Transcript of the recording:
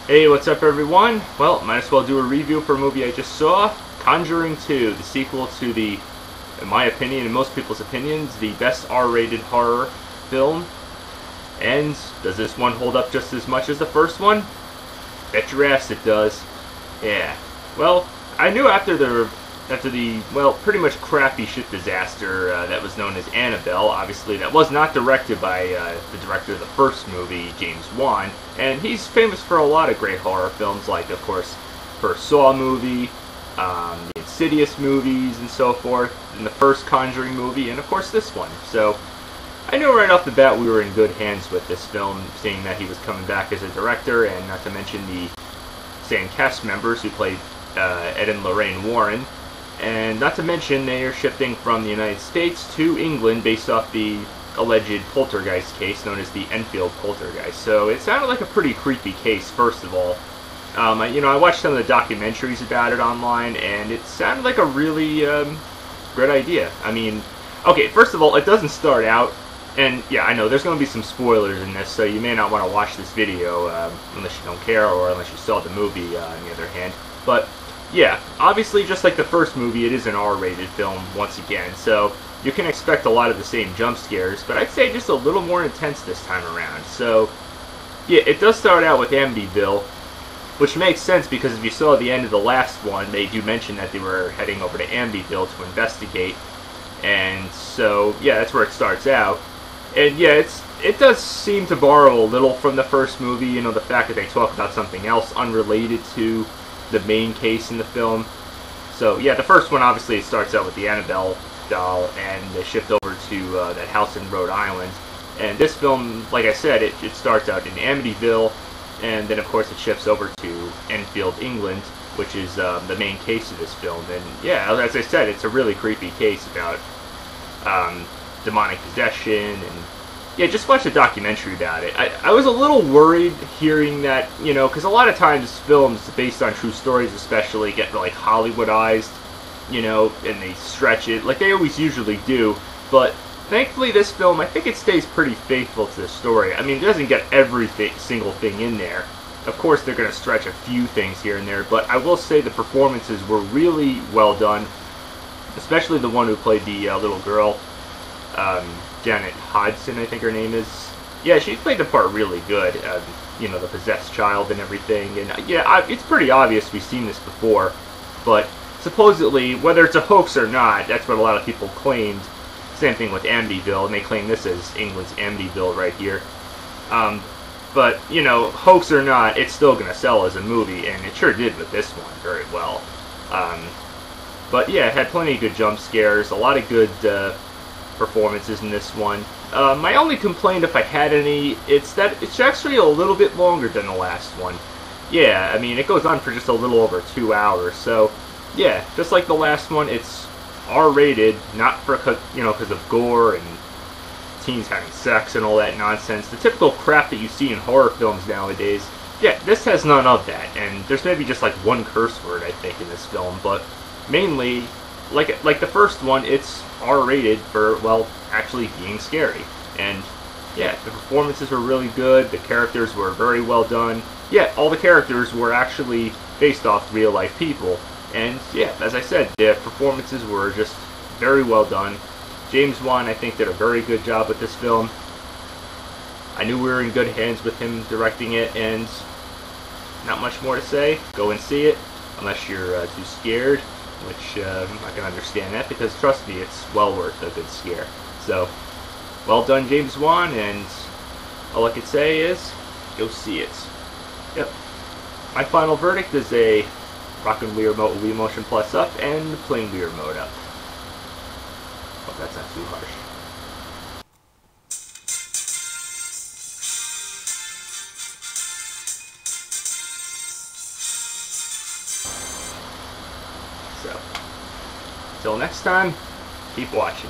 Hey, what's up everyone? Well, might as well do a review for a movie I just saw, Conjuring 2, the sequel to the, in my opinion and most people's opinions, the best R-rated horror film. And does this one hold up just as much as the first one? Bet your ass it does. Yeah. Well, I knew after the pretty much crappy shit disaster that was known as Annabelle. Obviously, that was not directed by the director of the first movie, James Wan, and he's famous for a lot of great horror films, like, of course, first Saw movie, the Insidious movies, and so forth, and the first Conjuring movie, and of course this one. So I knew right off the bat we were in good hands with this film, seeing that he was coming back as a director, and not to mention the same cast members who played Ed and Lorraine Warren. And not to mention, they are shifting from the United States to England based off the alleged poltergeist case known as the Enfield poltergeist. So it sounded like a pretty creepy case, first of all. I watched some of the documentaries about it online, and it sounded like a really great idea. I mean, okay, first of all, it doesn't start out, and yeah, I know there's going to be some spoilers in this, so you may not want to watch this video unless you don't care, or unless you saw the movie, on the other hand. But yeah, obviously, just like the first movie, it is an R-rated film once again, so you can expect a lot of the same jump scares, but I'd say just a little more intense this time around. So yeah, it does start out with Amityville, which makes sense because if you saw the end of the last one, they do mention that they were heading over to Amityville to investigate, and so yeah, that's where it starts out. And yeah, it does seem to borrow a little from the first movie, you know, the fact that they talk about something else unrelated to the main case in the film. So yeah, the first one obviously it starts out with the Annabelle doll, and they shift over to that house in Rhode Island. And this film, like I said, it starts out in Amityville, and then of course it shifts over to Enfield, England, which is the main case of this film. And yeah, as I said, it's a really creepy case about demonic possession, and yeah, just watch a documentary about it. I was a little worried hearing that, you know, because a lot of times films based on true stories especially get like Hollywoodized, you know, and they stretch it, like they always usually do, but thankfully this film, I think it stays pretty faithful to the story. I mean, it doesn't get single thing in there. Of course they're going to stretch a few things here and there, but I will say the performances were really well done, especially the one who played the little girl, Janet Hodgson, I think her name is. Yeah, she played the part really good. You know, the possessed child and everything. And yeah, it's pretty obvious we've seen this before. But supposedly, whether it's a hoax or not, that's what a lot of people claimed. Same thing with Amityville, and they claim this is England's Amityville right here. But, you know, hoax or not, it's still going to sell as a movie, and it sure did with this one very well. But yeah, it had plenty of good jump scares, a lot of good performances in this one. My only complaint, if I had any, it's that it's actually a little bit longer than the last one. Yeah, I mean, it goes on for just a little over 2 hours, so yeah, just like the last one, it's R-rated, not for, you know, because of gore and teens having sex and all that nonsense, the typical crap that you see in horror films nowadays. Yeah, this has none of that, and there's maybe just like one curse word, I think, in this film, but mainly, like the first one, it's R-rated for, well, actually being scary. And yeah, the performances were really good, the characters were very well done. Yeah, all the characters were actually based off real-life people. And yeah, as I said, the performances were just very well done. James Wan, I think, did a very good job with this film. I knew we were in good hands with him directing it, and not much more to say. Go and see it, unless you're too scared, which I can understand that, because trust me, it's well worth a good scare. So, well done, James Wan, and all I can say is, go see it. Yep. My final verdict is a rockin' Wii Remote Wii Motion Plus up and plain Wii Remote up. Hope that's not too harsh. So, until next time, keep watching.